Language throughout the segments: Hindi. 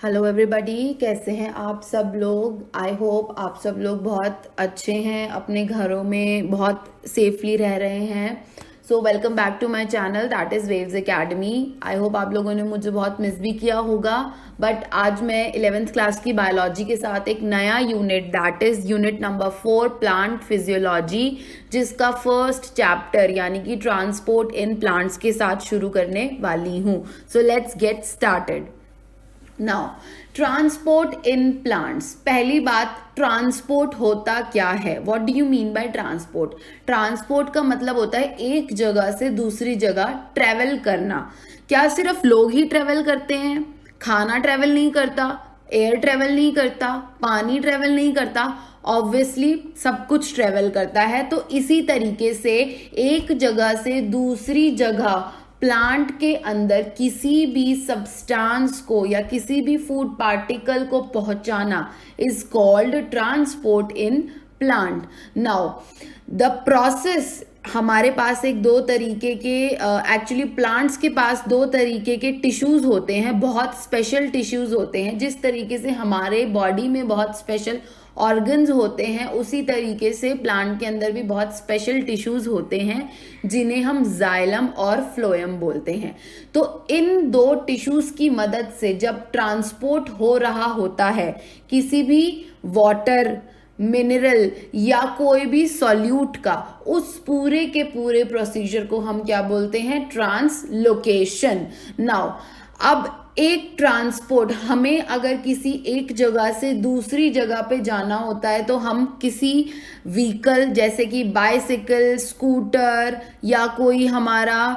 हेलो एवरीबॉडी, कैसे हैं आप सब लोग। आई होप आप सब लोग बहुत अच्छे हैं, अपने घरों में बहुत सेफली रह रहे हैं। So welcome back to my channel that is waves academy. I hope आप लोगों ने मुझे बहुत मिस भी किया होगा, बट आज मैं 11th क्लास की बायोलॉजी के साथ एक नया unit that is unit number 4 plant physiology, जिसका फर्स्ट चैप्टर यानी कि ट्रांसपोर्ट इन प्लांट्स के साथ शुरू करने वाली हूँ। So let's get started. Now transport in plants. पहली बात, ट्रांसपोर्ट होता क्या है, what do you mean by transport. Transport का मतलब होता है एक जगह से दूसरी जगह ट्रेवल करना। क्या सिर्फ लोग ही ट्रेवल करते हैं? खाना ट्रेवल नहीं करता, एयर ट्रेवल नहीं करता, पानी ट्रेवल नहीं करता, ऑब्वियसली सब कुछ ट्रेवल करता है। तो इसी तरीके से एक जगह से दूसरी जगह प्लांट के अंदर किसी भी सब्सटेंस को या किसी भी फूड पार्टिकल को पहुंचाना is called transport in plant. Now the process, हमारे पास एक दो तरीके के एक्चुअली प्लांट्स के पास दो तरीके के टिश्यूज होते हैं, बहुत स्पेशल टिश्यूज होते हैं। जिस तरीके से हमारे बॉडी में बहुत स्पेशल ऑर्गन्स होते हैं, उसी तरीके से प्लांट के अंदर भी बहुत स्पेशल टिश्यूज होते हैं जिन्हें हम जाइलम और फ्लोएम बोलते हैं। तो इन दो टिश्यूज की मदद से जब ट्रांसपोर्ट हो रहा होता है किसी भी वाटर, मिनरल या कोई भी सॉल्यूट का, उस पूरे के पूरे प्रोसीजर को हम क्या बोलते हैं? ट्रांसलोकेशन। नाउ अब एक ट्रांसपोर्ट, हमें अगर किसी एक जगह से दूसरी जगह पे जाना होता है तो हम किसी व्हीकल जैसे कि बाइसिकल, स्कूटर या कोई हमारा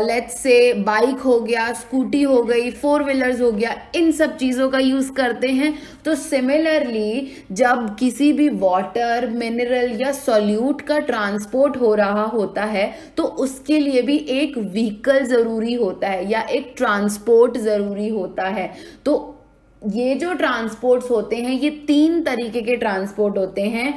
लेट्स से बाइक हो गया, स्कूटी हो गई, फोर व्हीलर्स हो गया, इन सब चीज़ों का यूज़ करते हैं। तो सिमिलरली जब किसी भी वाटर, मिनरल या सॉल्यूट का ट्रांसपोर्ट हो रहा होता है तो उसके लिए भी एक व्हीकल ज़रूरी होता है या एक ट्रांसपोर्ट ज़रूरी होता है। तो ये जो ट्रांसपोर्ट्स होते हैं, ये तीन तरीके के ट्रांसपोर्ट होते हैं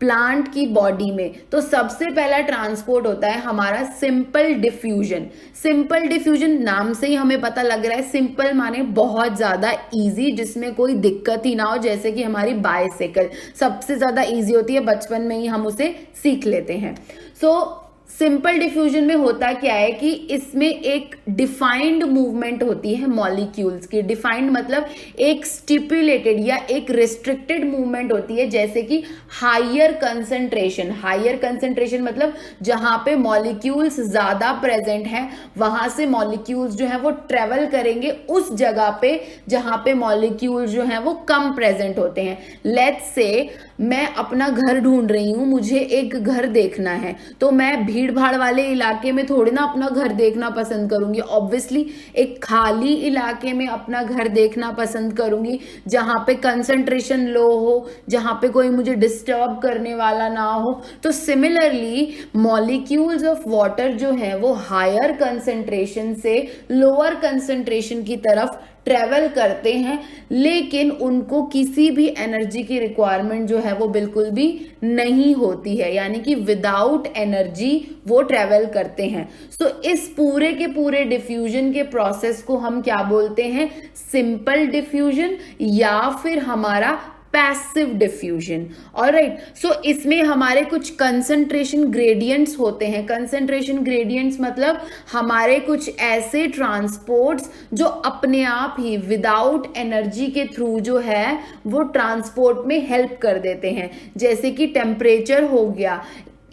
प्लांट की बॉडी में। तो सबसे पहला ट्रांसपोर्ट होता है हमारा सिंपल डिफ्यूजन। सिंपल डिफ्यूजन नाम से ही हमें पता लग रहा है, सिंपल माने बहुत ज्यादा इजी, जिसमें कोई दिक्कत ही ना हो। जैसे कि हमारी बाइसाइकिल सबसे ज्यादा इजी होती है, बचपन में ही हम उसे सीख लेते हैं। सो सिंपल डिफ्यूजन में होता क्या है कि इसमें एक डिफाइंड मूवमेंट होती है मॉलिक्यूल्स की। डिफाइंड मतलब एक स्टिपुलेटेड या एक रिस्ट्रिक्टेड मूवमेंट होती है। जैसे कि हायर कंसंट्रेशन, हायर कंसंट्रेशन मतलब जहां पे मॉलिक्यूल्स ज्यादा प्रेजेंट हैं वहां से मॉलिक्यूल्स जो है वो ट्रेवल करेंगे उस जगह पे जहां पे मॉलिक्यूल्स जो है वो कम प्रेजेंट होते हैं। लेट्स से मैं अपना घर ढूंढ रही हूं, मुझे एक घर देखना है, तो मैं भीड़ भाड़ वाले इलाके में थोड़ी ना अपना घर देखना पसंद करूंगी। ऑब्वियसली एक खाली इलाके में अपना घर देखना पसंद करूंगी जहां पे कंसंट्रेशन लो हो, जहां पे कोई मुझे डिस्टर्ब करने वाला ना हो। तो सिमिलरली मॉलिक्यूल्स ऑफ वाटर जो है वो हायर कंसंट्रेशन से लोअर कंसंट्रेशन की तरफ ट्रेवल करते हैं, लेकिन उनको किसी भी एनर्जी की रिक्वायरमेंट जो है वो बिल्कुल भी नहीं होती है, यानी कि विदाउट एनर्जी वो ट्रेवल करते हैं। सो इस पूरे के पूरे डिफ्यूजन के प्रोसेस को हम क्या बोलते हैं? सिंपल डिफ्यूजन या फिर हमारा पैसिव डिफ्यूजन। ऑलराइट, सो इसमें हमारे कुछ कंसंट्रेशन ग्रेडियंट्स होते हैं। कंसंट्रेशन ग्रेडियंट्स मतलब हमारे कुछ ऐसे ट्रांसपोर्ट्स जो अपने आप ही विदाउट एनर्जी के थ्रू जो है वो ट्रांसपोर्ट में हेल्प कर देते हैं। जैसे कि टेम्परेचर हो गया,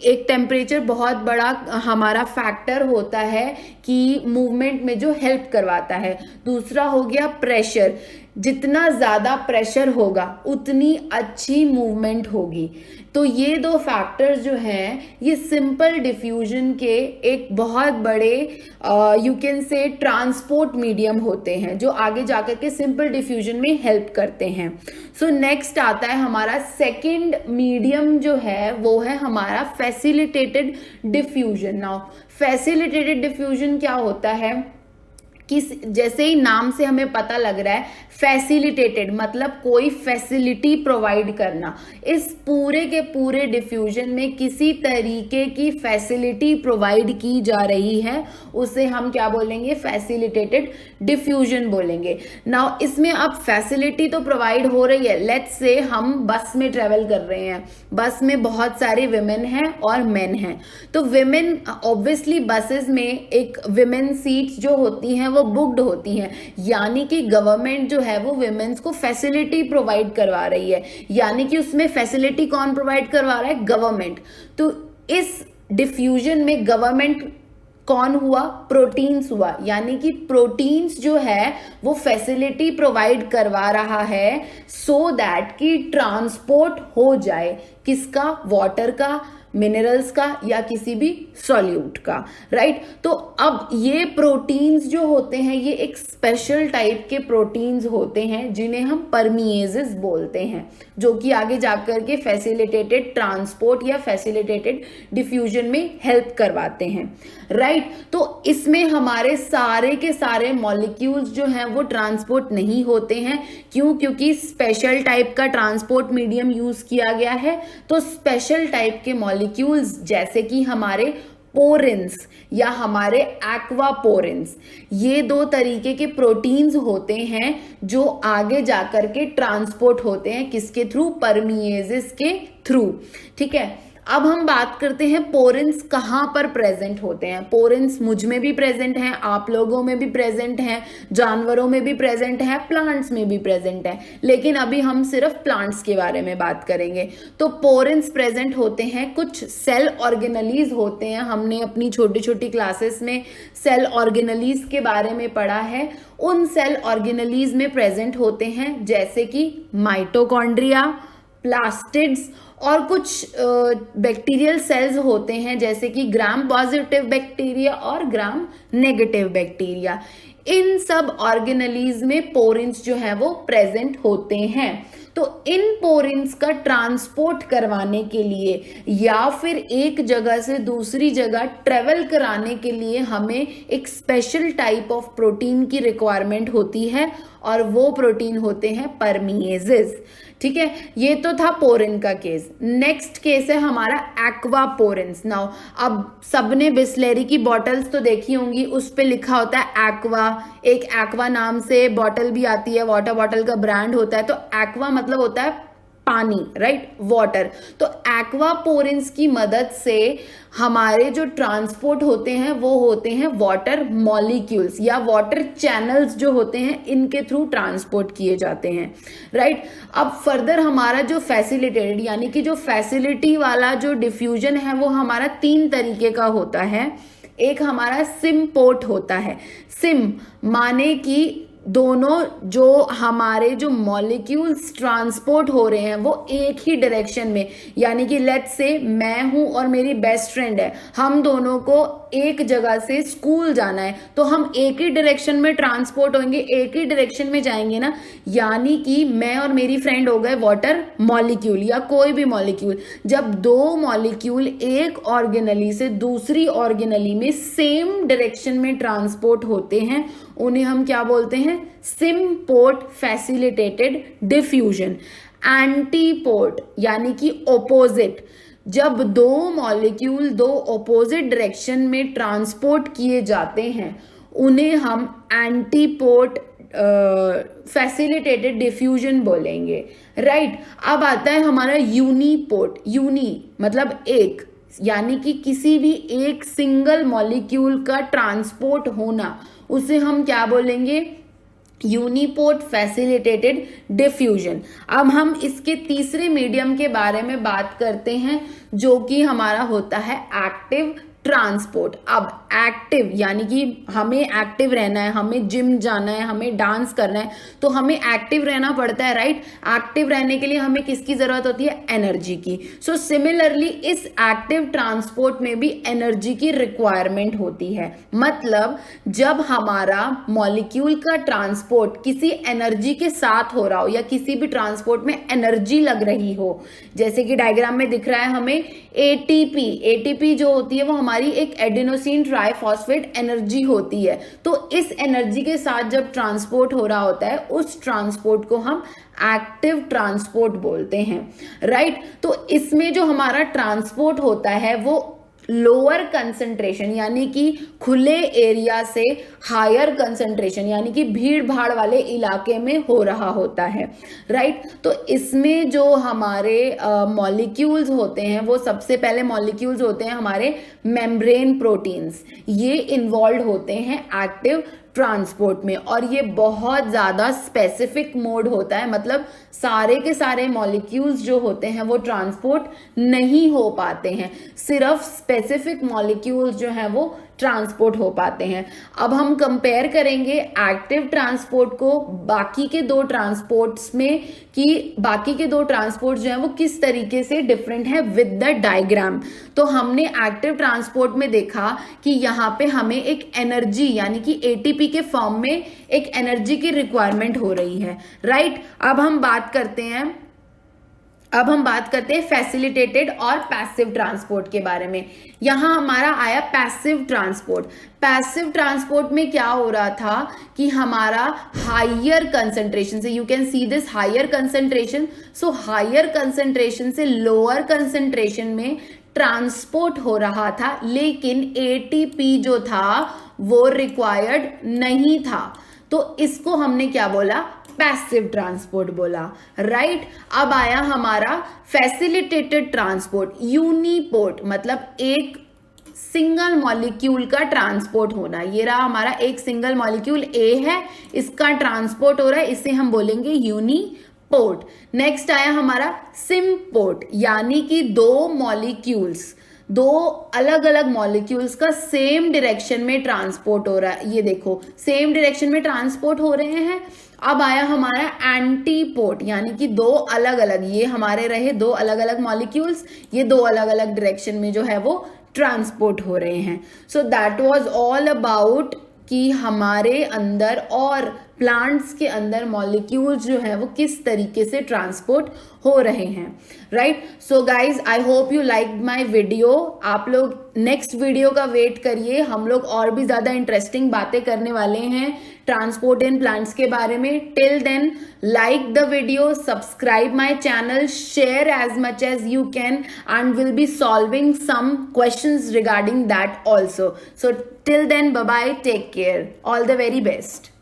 एक टेम्परेचर बहुत बड़ा हमारा फैक्टर होता है कि मूवमेंट में जो हेल्प करवाता है। दूसरा हो गया प्रेशर, जितना ज्यादा प्रेशर होगा उतनी अच्छी मूवमेंट होगी। तो ये दो फैक्टर्स जो हैं ये सिंपल डिफ्यूजन के एक बहुत बड़े you can say transport medium होते हैं जो आगे जाकर के सिंपल डिफ्यूजन में हेल्प करते हैं। सो नेक्स्ट आता है हमारा सेकंड मीडियम जो है वो है हमारा facilitated diffusion. Now facilitated diffusion क्या होता है? जैसे ही नाम से हमें पता लग रहा है, फैसिलिटेटेड मतलब कोई फैसिलिटी प्रोवाइड करना। इस पूरे के पूरे डिफ्यूजन में किसी तरीके की फैसिलिटी प्रोवाइड की जा रही है, उसे हम क्या बोलेंगे, फैसिलिटेटेड डिफ्यूजन बोलेंगे। नाउ इसमें अब फैसिलिटी तो प्रोवाइड हो रही है। लेट्स से हम बस में ट्रेवल कर रहे हैं, बस में बहुत सारे विमेन हैं और मेन हैं। तो विमेन ऑब्वियसली बसेस में एक विमेन सीट्स जो होती हैं वो बुक्ड होती हैं, यानी कि गवर्नमेंट जो है वो विमेन्स को फैसिलिटी प्रोवाइड करवा रही है, यानी कि उसमें फैसिलिटी कौन प्रोवाइड करवा रहा है, गवर्नमेंट। तो इस डिफ्यूजन में गवर्नमेंट कौन हुआ, प्रोटीन्स हुआ, यानी कि प्रोटीन्स जो है वो फैसिलिटी प्रोवाइड करवा रहा है सो दैट कि ट्रांसपोर्ट हो जाए, किसका, वाटर का, मिनरल्स का या किसी भी सॉल्यूट का, राइट। तो अब ये प्रोटीन्स जो होते हैं ये एक स्पेशल टाइप के प्रोटीन्स होते हैं जिन्हें हम परमिएजेस बोलते हैं, जो कि आगे जाकर के फैसिलिटेटेड ट्रांसपोर्ट या फैसिलिटेटेड डिफ्यूजन में हेल्प करवाते हैं, राइट। तो इसमें हमारे सारे के सारे मॉलिक्यूल्स जो हैं वो ट्रांसपोर्ट नहीं होते हैं। क्यों? क्योंकि स्पेशल टाइप का ट्रांसपोर्ट मीडियम यूज किया गया है। तो स्पेशल टाइप के मॉलिक्यूल्स जैसे कि हमारे पोरेंस या हमारे एक्वापोरेंस, ये दो तरीके के प्रोटीन्स होते हैं जो आगे जाकर के ट्रांसपोर्ट होते हैं, किसके थ्रू, परमिएजेस के थ्रू, ठीक है। अब हम बात करते हैं पोरेंस कहाँ पर प्रेजेंट होते हैं। पोरेंस मुझ में भी प्रेजेंट हैं, आप लोगों में भी प्रेजेंट हैं, जानवरों में भी प्रेजेंट है, प्लांट्स में भी प्रेजेंट है, लेकिन अभी हम सिर्फ प्लांट्स के बारे में बात करेंगे। तो पोरेंस प्रेजेंट होते हैं, कुछ सेल ऑर्गेनलीज होते हैं, हमने अपनी छोटी छोटी क्लासेस में सेल ऑर्गेनलीज के बारे में पढ़ा है। उन सेल ऑर्गेनलीज में प्रेजेंट होते हैं जैसे कि माइटोकॉन्ड्रिया, प्लास्टिड्स और कुछ बैक्टीरियल सेल्स होते हैं जैसे कि ग्राम पॉजिटिव बैक्टीरिया और ग्राम नेगेटिव बैक्टीरिया। इन सब ऑर्गेनलीज में पोरेंस जो है वो प्रेजेंट होते हैं। तो इन पोरेंस का ट्रांसपोर्ट करवाने के लिए या फिर एक जगह से दूसरी जगह ट्रेवल कराने के लिए हमें एक स्पेशल टाइप ऑफ प्रोटीन की रिक्वायरमेंट होती है और वो प्रोटीन होते हैं परमिएजेस, ठीक है। ये तो था पोरेन का केस। नेक्स्ट केस है हमारा एक्वापोरेंस। नाउ अब सबने बिस्लेरी की बॉटल्स तो देखी होंगी, उस पे लिखा होता है एक्वा, एक एक्वा नाम से बॉटल भी आती है, वाटर बॉटल का ब्रांड होता है। तो एक्वा मतलब होता है पानी, राइट, वाटर। तो एक्वापोरेंस की मदद से हमारे जो ट्रांसपोर्ट होते हैं वो होते हैं वाटर मॉलिक्यूल्स या वाटर चैनल्स जो होते हैं, इनके थ्रू ट्रांसपोर्ट किए जाते हैं, राइट। अब फर्दर हमारा जो फैसिलिटेटेड यानी कि जो फैसिलिटी वाला जो डिफ्यूजन है वो हमारा 3 तरीके का होता है। एक हमारा सिम पोर्ट होता है। सिम माने कि दोनों जो हमारे जो मॉलिक्यूल्स ट्रांसपोर्ट हो रहे हैं वो एक ही डायरेक्शन में, यानी कि लेट्स से मैं हूं और मेरी बेस्ट फ्रेंड है, हम दोनों को एक जगह से स्कूल जाना है, तो हम एक ही डायरेक्शन में ट्रांसपोर्ट होंगे, एक ही डायरेक्शन में जाएंगे ना, यानी कि मैं और मेरी फ्रेंड हो गए वाटर मॉलिक्यूल या कोई भी मॉलिक्यूल। जब 2 मॉलिक्यूल एक ऑर्गेनली से दूसरी ऑर्गेनली में सेम डायरेक्शन में ट्रांसपोर्ट होते हैं, उन्हें हम क्या बोलते हैं, सिम्पोर्ट फैसिलिटेटेड डिफ्यूजन। एंटीपोर्ट यानी कि ओपोजिट, जब 2 मॉलिक्यूल 2 ओपोजिट डायरेक्शन में ट्रांसपोर्ट किए जाते हैं उन्हें हम एंटीपोर्ट फैसिलिटेटेड डिफ्यूजन बोलेंगे, राइट। अब आता है हमारा यूनिपोर्ट। यूनी मतलब एक, यानी कि किसी भी एक सिंगल मॉलिक्यूल का ट्रांसपोर्ट होना, उसे हम क्या बोलेंगे, यूनिपोर्ट फैसिलिटेटेड डिफ्यूजन। अब हम इसके तीसरे मीडियम के बारे में बात करते हैं जो कि हमारा होता है एक्टिव ट्रांसपोर्ट। अब एक्टिव यानी कि हमें एक्टिव रहना है, हमें जिम जाना है, हमें डांस करना है, तो हमें एक्टिव रहना पड़ता है, राइट। एक्टिव रहने के लिए हमें किसकी जरूरत होती है, एनर्जी की। सो सिमिलरली इस एक्टिव ट्रांसपोर्ट में भी एनर्जी की रिक्वायरमेंट होती है। मतलब जब हमारा मॉलिक्यूल का ट्रांसपोर्ट किसी एनर्जी के साथ हो रहा हो या किसी भी ट्रांसपोर्ट में एनर्जी लग रही हो, जैसे कि डायग्राम में दिख रहा है हमें एटीपी। एटीपी जो होती है वो हमारे हमारी एक एडेनोसिन ट्राइफॉस्फेट एनर्जी होती है। तो इस एनर्जी के साथ जब ट्रांसपोर्ट हो रहा होता है, उस ट्रांसपोर्ट को हम एक्टिव ट्रांसपोर्ट बोलते हैं, राइट। तो इसमें जो हमारा ट्रांसपोर्ट होता है वो लोअर कंसंट्रेशन यानी कि खुले एरिया से हायर कंसंट्रेशन यानी कि भीड़ भाड़ वाले इलाके में हो रहा होता है, राइट। तो इसमें जो हमारे मॉलिक्यूल्स होते हैं वो सबसे पहले मॉलिक्यूल्स होते हैं हमारे मेम्ब्रेन प्रोटीन्स, ये इन्वॉल्व होते हैं एक्टिव ट्रांसपोर्ट में। और ये बहुत ज़्यादा स्पेसिफिक मोड होता है, मतलब सारे के सारे मॉलिक्यूल्स जो होते हैं वो ट्रांसपोर्ट नहीं हो पाते हैं, सिर्फ स्पेसिफिक मॉलिक्यूल्स जो हैं वो ट्रांसपोर्ट हो पाते हैं। अब हम कंपेयर करेंगे एक्टिव ट्रांसपोर्ट को बाकी के दो ट्रांसपोर्ट्स में कि बाकी के दो ट्रांसपोर्ट जो हैं वो किस तरीके से डिफरेंट है विद द डायग्राम। तो हमने एक्टिव ट्रांसपोर्ट में देखा कि यहाँ पे हमें एक एनर्जी यानी कि एटीपी के फॉर्म में एक एनर्जी की रिक्वायरमेंट हो रही है, राइट। अब हम बात करते हैं फैसिलिटेटेड और पैसिव ट्रांसपोर्ट के बारे में। यहां हमारा आया पैसिव ट्रांसपोर्ट। पैसिव ट्रांसपोर्ट में क्या हो रहा था कि हमारा हायर कंसंट्रेशन से, you can see this higher concentration, so higher concentration से लोअर कंसंट्रेशन में ट्रांसपोर्ट हो रहा था, लेकिन एटीपी जो था वो रिक्वायर्ड नहीं था। तो इसको हमने क्या बोला, पैसिव ट्रांसपोर्ट बोला, राइट। अब आया हमारा फैसिलिटेटेड ट्रांसपोर्ट, यूनिपोर्ट, मतलब एक सिंगल मॉलिक्यूल का ट्रांसपोर्ट होना। ये रहा हमारा एक सिंगल मॉलिक्यूल ए है, इसका ट्रांसपोर्ट हो रहा है, इसे हम बोलेंगे यूनिपोर्ट। नेक्स्ट आया हमारा सिम्पोर्ट, यानी कि दो अलग अलग मॉलिक्यूल्स का सेम डायरेक्शन में ट्रांसपोर्ट हो रहा है। ये देखो सेम डायरेक्शन में ट्रांसपोर्ट हो रहे हैं। अब आया हमारा एंटीपोर्ट, यानी कि दो अलग अलग, ये हमारे रहे दो अलग अलग मॉलिक्यूल्स, ये दो अलग अलग डायरेक्शन में जो है वो ट्रांसपोर्ट हो रहे हैं। So that was all about कि हमारे अंदर और प्लांट्स के अंदर मॉलिक्यूल्स जो है वो किस तरीके से ट्रांसपोर्ट हो रहे हैं, right. So guys, I hope you like my video. आप लोग नेक्स्ट वीडियो का वेट करिए, हम लोग और भी ज्यादा इंटरेस्टिंग बातें करने वाले हैं ट्रांसपोर्ट इन प्लांट्स के बारे में। Till then, like the video, subscribe my channel, share as much as you can, and we'll be solving some questions regarding that also. So till then, bye bye, take care, all the very best.